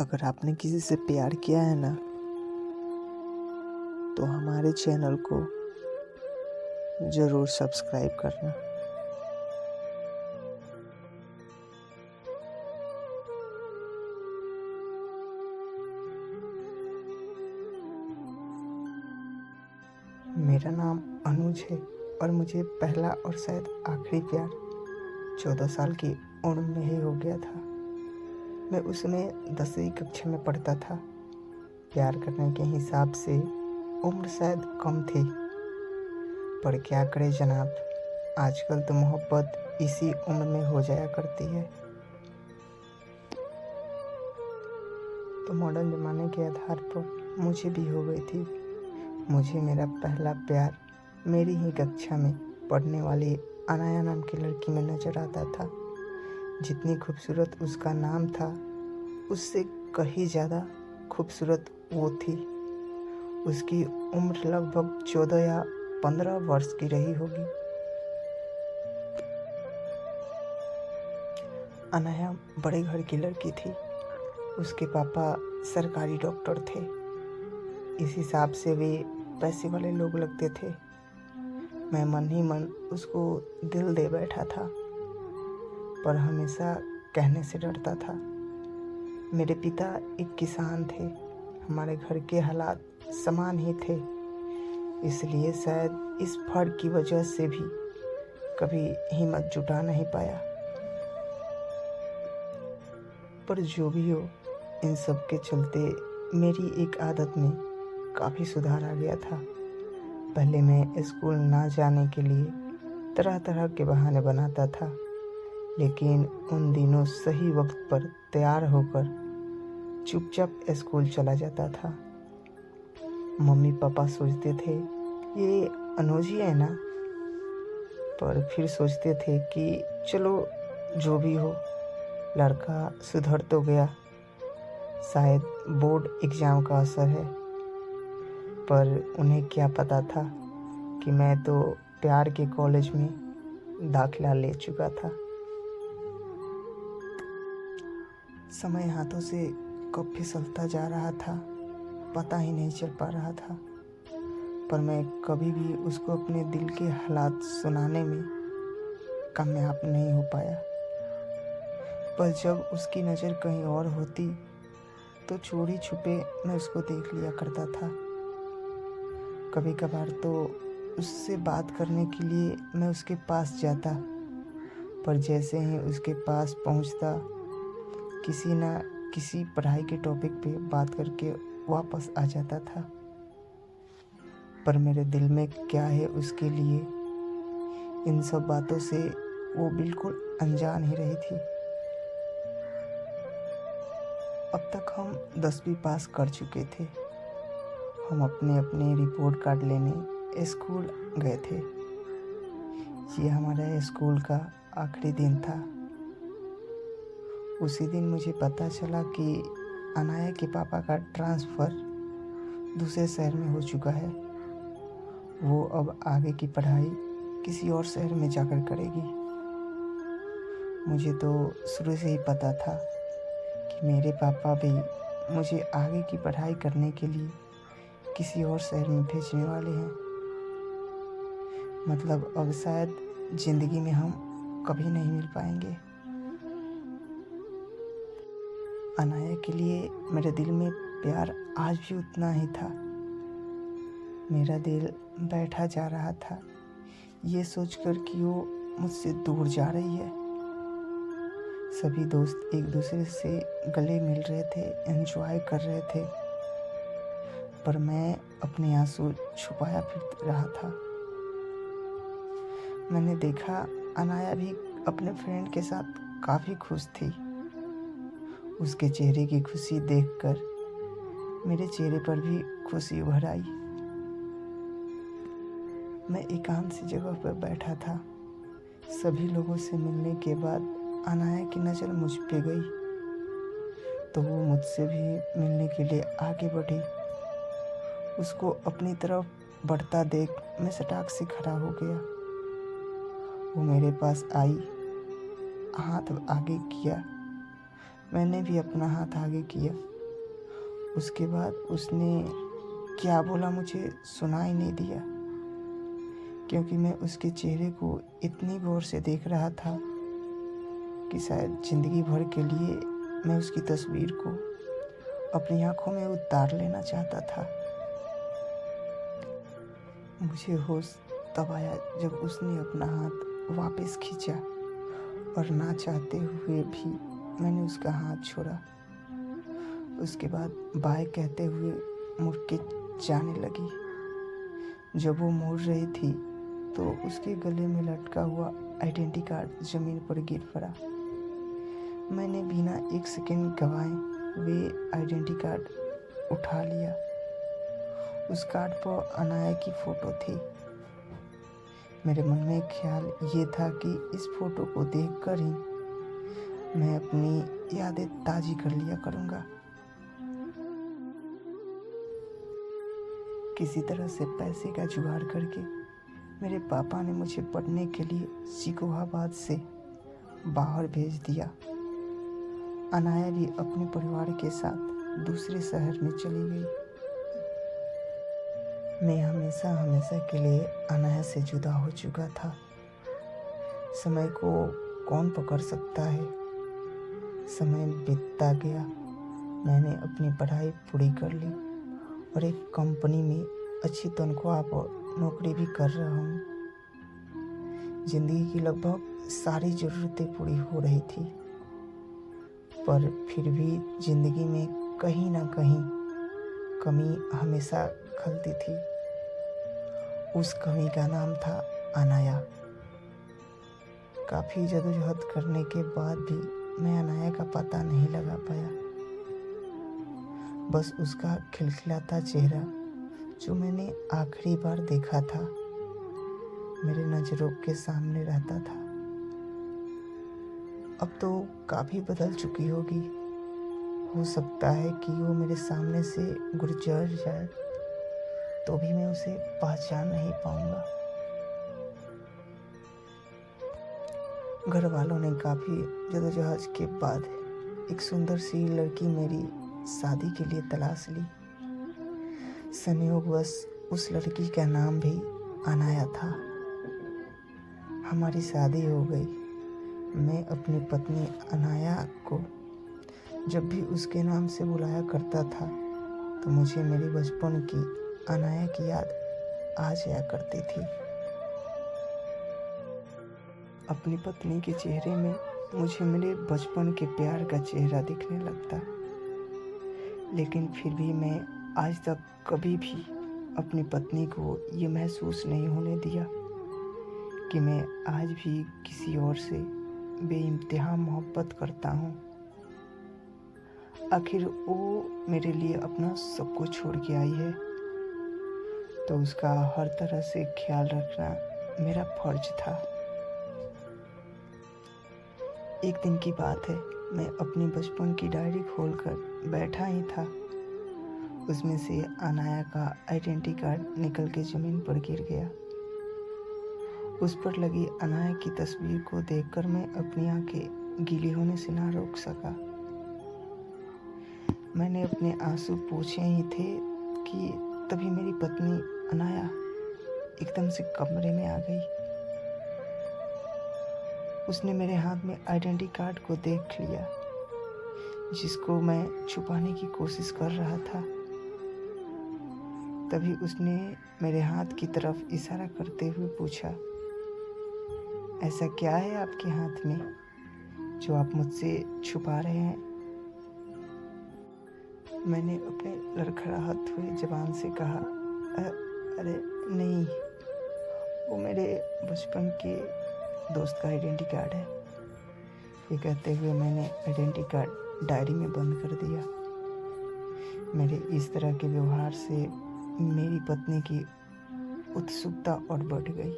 अगर आपने किसी से प्यार किया है ना, तो हमारे चैनल को ज़रूर सब्सक्राइब करना। मेरा नाम अनुज है और मुझे पहला और शायद आखिरी प्यार 14 साल की उम्र में ही हो गया था। मैं उसमें 10वीं कक्षा में पढ़ता था। प्यार करने के हिसाब से उम्र शायद कम थी, पर क्या करे जनाब, आजकल तो मोहब्बत इसी उम्र में हो जाया करती है। तो मॉडर्न ज़माने के आधार पर मुझे भी हो गई थी। मुझे मेरा पहला प्यार मेरी ही कक्षा में पढ़ने वाली अनाया नाम की लड़की में नज़र आता था। जितनी खूबसूरत उसका नाम था, उससे कहीं ज़्यादा खूबसूरत वो थी। उसकी उम्र लगभग 14 या 15 वर्ष की रही होगी। अनाया बड़े घर की लड़की थी। उसके पापा सरकारी डॉक्टर थे। इस हिसाब से वे पैसे वाले लोग लगते थे। मैं मन ही मन उसको दिल दे बैठा था, पर हमेशा कहने से डरता था। मेरे पिता एक किसान थे। हमारे घर के हालात समान ही थे, इसलिए शायद इस फर्क की वजह से भी कभी हिम्मत जुटा नहीं पाया। पर जो भी हो, इन सब के चलते मेरी एक आदत में काफ़ी सुधार आ गया था। पहले मैं स्कूल ना जाने के लिए तरह तरह के बहाने बनाता था, लेकिन उन दिनों सही वक्त पर तैयार होकर चुपचाप स्कूल चला जाता था। मम्मी पापा सोचते थे ये अनुज ही है ना, पर फिर सोचते थे कि चलो जो भी हो, लड़का सुधर तो गया, शायद बोर्ड एग्ज़ाम का असर है। पर उन्हें क्या पता था कि मैं तो प्यार के कॉलेज में दाखिला ले चुका था। समय हाथों से कब फिसलता जा रहा था, पता ही नहीं चल पा रहा था। पर मैं कभी भी उसको अपने दिल के हालात सुनाने में कामयाब नहीं हो पाया। पर जब उसकी नज़र कहीं और होती तो चोरी छुपे मैं उसको देख लिया करता था। कभी कभार तो उससे बात करने के लिए मैं उसके पास जाता, पर जैसे ही उसके पास पहुंचता, किसी ना किसी पढ़ाई के टॉपिक पे बात करके वापस आ जाता था। पर मेरे दिल में क्या है उसके लिए, इन सब बातों से वो बिल्कुल अनजान ही रही थी। अब तक हम 10वीं पास कर चुके थे। हम अपने अपने रिपोर्ट कार्ड लेने स्कूल गए थे। ये हमारे स्कूल का आखिरी दिन था। उसी दिन मुझे पता चला कि अनाया के पापा का ट्रांसफ़र दूसरे शहर में हो चुका है। वो अब आगे की पढ़ाई किसी और शहर में जाकर करेगी। मुझे तो शुरू से ही पता था कि मेरे पापा भी मुझे आगे की पढ़ाई करने के लिए किसी और शहर में भेजने वाले हैं। मतलब अब शायद ज़िंदगी में हम कभी नहीं मिल पाएंगे। अनाया के लिए मेरे दिल में प्यार आज भी उतना ही था। मेरा दिल बैठा जा रहा था, ये सोचकर कि वो मुझसे दूर जा रही है। सभी दोस्त एक दूसरे से गले मिल रहे थे, एंजॉय कर रहे थे, पर मैं अपने आंसू छुपाया फिर रहा था। मैंने देखा अनाया भी अपने फ्रेंड के साथ काफ़ी खुश थी। उसके चेहरे की खुशी देखकर मेरे चेहरे पर भी खुशी उभर आई। मैं एकांत सी जगह पर बैठा था। सभी लोगों से मिलने के बाद अनाया की नज़र मुझ पे गई, तो वो मुझसे भी मिलने के लिए आगे बढ़ी। उसको अपनी तरफ बढ़ता देख मैं सटाक से खड़ा हो गया। वो मेरे पास आई, हाथ आगे किया, मैंने भी अपना हाथ आगे किया। उसके बाद उसने क्या बोला मुझे सुनाई नहीं दिया, क्योंकि मैं उसके चेहरे को इतनी गौर से देख रहा था कि शायद जिंदगी भर के लिए मैं उसकी तस्वीर को अपनी आंखों में उतार लेना चाहता था। मुझे होश तब आया जब उसने अपना हाथ वापस खींचा और ना चाहते हुए भी मैंने उसका हाथ छोड़ा। उसके बाद बाय कहते हुए मुड़ के जाने लगी। जब वो मुड़ रही थी तो उसके गले में लटका हुआ आइडेंटिटी कार्ड जमीन पर गिर पड़ा। मैंने बिना एक सेकंड गवाए वे आइडेंटिटी कार्ड उठा लिया। उस कार्ड पर अनाया की फ़ोटो थी। मेरे मन में ख्याल ये था कि इस फ़ोटो को देखकर ही मैं अपनी यादें ताज़ी कर लिया करूँगा। किसी तरह से पैसे का जुगाड़ करके मेरे पापा ने मुझे पढ़ने के लिए सिकोहाबाद से बाहर भेज दिया। अनाया भी अपने परिवार के साथ दूसरे शहर में चली गई। मैं हमेशा के लिए अनाया से जुदा हो चुका था। समय को कौन पकड़ सकता है। समय बीतता गया। मैंने अपनी पढ़ाई पूरी कर ली और एक कंपनी में अच्छी तनख्वाह पर नौकरी भी कर रहा हूँ। जिंदगी की लगभग सारी ज़रूरतें पूरी हो रही थी, पर फिर भी जिंदगी में कहीं ना कहीं कमी हमेशा खलती थी। उस कमी का नाम था अनाया। काफ़ी जदोजहद करने के बाद भी मैं अनाया का पता नहीं लगा पाया। बस उसका खिलखिलाता चेहरा जो मैंने आखिरी बार देखा था मेरे नज़रों के सामने रहता था। अब तो काफ़ी बदल चुकी होगी। हो सकता है कि वो मेरे सामने से गुजर जाए तो भी मैं उसे पहचान नहीं पाऊंगा। घर वालों ने काफ़ी जदोजहद के बाद एक सुंदर सी लड़की मेरी शादी के लिए तलाश ली। संयोगवश उस लड़की का नाम भी अनाया था। हमारी शादी हो गई। मैं अपनी पत्नी अनाया को जब भी उसके नाम से बुलाया करता था तो मुझे मेरी बचपन की अनाया की याद आ जाया करती थी। अपनी पत्नी के चेहरे में मुझे मेरे बचपन के प्यार का चेहरा दिखने लगता, लेकिन फिर भी मैं आज तक कभी भी अपनी पत्नी को ये महसूस नहीं होने दिया कि मैं आज भी किसी और से बेइंतहा मोहब्बत करता हूँ। आखिर वो मेरे लिए अपना सब कुछ छोड़ के आई है, तो उसका हर तरह से ख्याल रखना मेरा फर्ज था। एक दिन की बात है, मैं अपनी बचपन की डायरी खोलकर बैठा ही था। उसमें से अनाया का आइडेंटिटी कार्ड निकल के ज़मीन पर गिर गया। उस पर लगी अनाया की तस्वीर को देखकर मैं अपनी आंखें गीली होने से ना रोक सका। मैंने अपने आंसू पोंछे ही थे कि तभी मेरी पत्नी अनाया एकदम से कमरे में आ गई। उसने मेरे हाथ में आइडेंटिटी कार्ड को देख लिया, जिसको मैं छुपाने की कोशिश कर रहा था। तभी उसने मेरे हाथ की तरफ इशारा करते हुए पूछा, ऐसा क्या है आपके हाथ में जो आप मुझसे छुपा रहे हैं? मैंने अपने लड़खड़ाहट हुए ज़बान से कहा, अरे नहीं, वो मेरे बचपन के दोस्त का आइडेंटिटी कार्ड है। ये कहते हुए मैंने आइडेंटिटी कार्ड डायरी में बंद कर दिया। मेरे इस तरह के व्यवहार से मेरी पत्नी की उत्सुकता और बढ़ गई।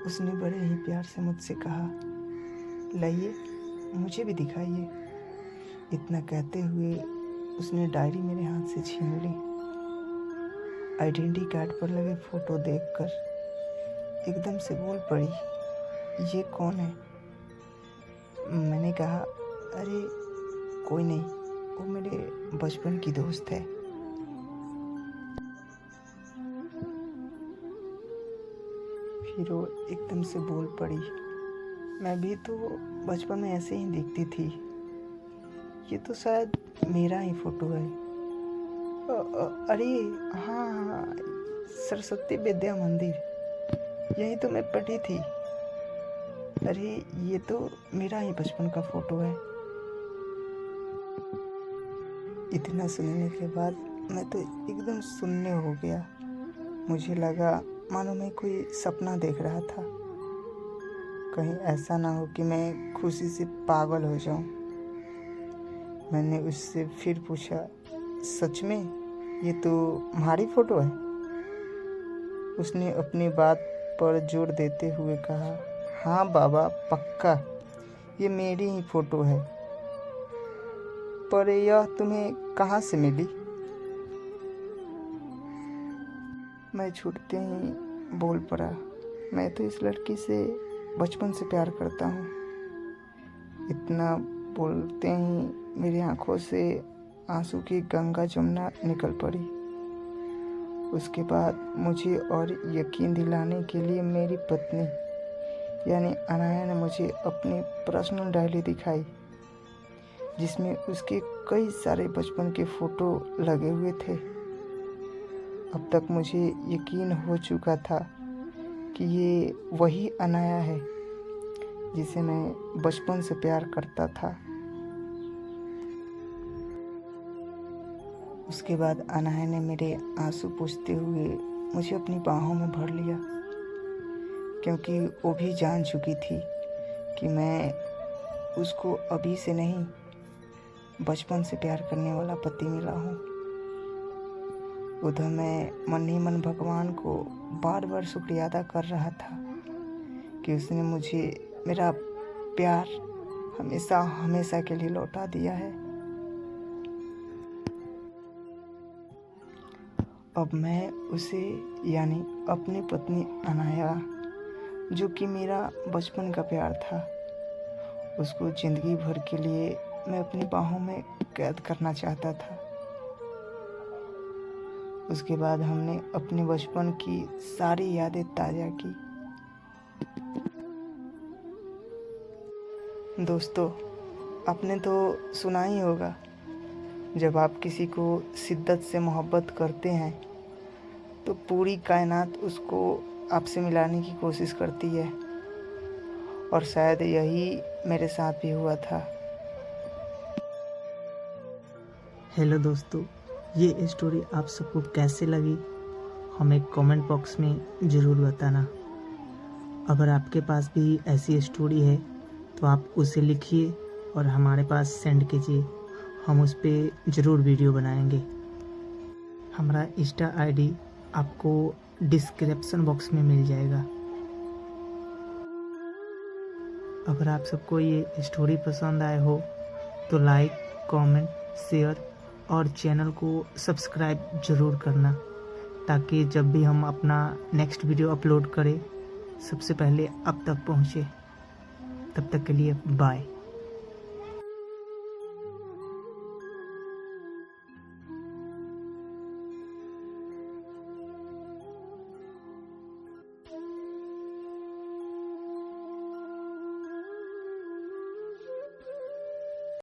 उसने बड़े ही प्यार से मुझसे कहा, लाइए, मुझे भी दिखाइए। इतना कहते हुए उसने डायरी मेरे हाथ से छीन ली। आइडेंटिटी कार्ड पर लगे फ़ोटो देखकर एकदम से बोल पड़ी, ये कौन है? मैंने कहा, अरे कोई नहीं, वो मेरे बचपन की दोस्त है। फिर वो एकदम से बोल पड़ी, मैं भी तो बचपन में ऐसे ही दिखती थी, ये तो शायद मेरा ही फोटो है। अरे हाँ हाँ, सरस्वती विद्या मंदिर, यही तो मैं पढ़ी थी। अरे ये तो मेरा ही बचपन का फोटो है। इतना सुनने के बाद मैं तो एकदम सुन्ने हो गया। मुझे लगा मानो मैं कोई सपना देख रहा था। कहीं ऐसा ना हो कि मैं खुशी से पागल हो जाऊं। मैंने उससे फिर पूछा, सच में ये तो तुम्हारी फोटो है? उसने अपनी बात पर जोर देते हुए कहा, हाँ बाबा पक्का, ये मेरी ही फोटो है। पर यह तुम्हें कहाँ से मिली? मैं छूटते ही बोल पड़ा, मैं तो इस लड़की से बचपन से प्यार करता हूँ। इतना बोलते ही मेरी आंखों से आंसू की गंगा जमुना निकल पड़ी। उसके बाद मुझे और यकीन दिलाने के लिए मेरी पत्नी यानी अनाया ने मुझे अपनी पर्सनल डायरी दिखाई, जिसमें उसके कई सारे बचपन के फ़ोटो लगे हुए थे। अब तक मुझे यकीन हो चुका था कि ये वही अनाया है जिसे मैं बचपन से प्यार करता था। उसके बाद अनाया ने मेरे आंसू पोंछते हुए मुझे अपनी बाहों में भर लिया, क्योंकि वो भी जान चुकी थी कि मैं उसको अभी से नहीं, बचपन से प्यार करने वाला पति मिला हूँ। उधर मैं मन ही मन भगवान को बार बार शुक्रिया अदा कर रहा था कि उसने मुझे मेरा प्यार हमेशा हमेशा के लिए लौटा दिया है। अब मैं उसे यानी अपनी पत्नी अनाया, जो कि मेरा बचपन का प्यार था, उसको ज़िंदगी भर के लिए मैं अपनी बाहों में कैद करना चाहता था। उसके बाद हमने अपने बचपन की सारी यादें ताज़ा की। दोस्तों, आपने तो सुना ही होगा, जब आप किसी को शिद्दत से मोहब्बत करते हैं तो पूरी कायनात उसको आपसे मिलाने की कोशिश करती है, और शायद यही मेरे साथ भी हुआ था। हेलो दोस्तों, ये स्टोरी आप सबको कैसे लगी हमें कमेंट बॉक्स में ज़रूर बताना। अगर आपके पास भी ऐसी स्टोरी है तो आप उसे लिखिए और हमारे पास सेंड कीजिए, हम उस पर ज़रूर वीडियो बनाएंगे। हमारा इंस्टा आईडी आपको डिस्क्रिप्शन बॉक्स में मिल जाएगा। अगर आप सबको ये स्टोरी पसंद आए हो तो लाइक, कमेंट, शेयर और चैनल को सब्सक्राइब ज़रूर करना, ताकि जब भी हम अपना नेक्स्ट वीडियो अपलोड करें सबसे पहले आप तक पहुँचे। तब तक के लिए बाय।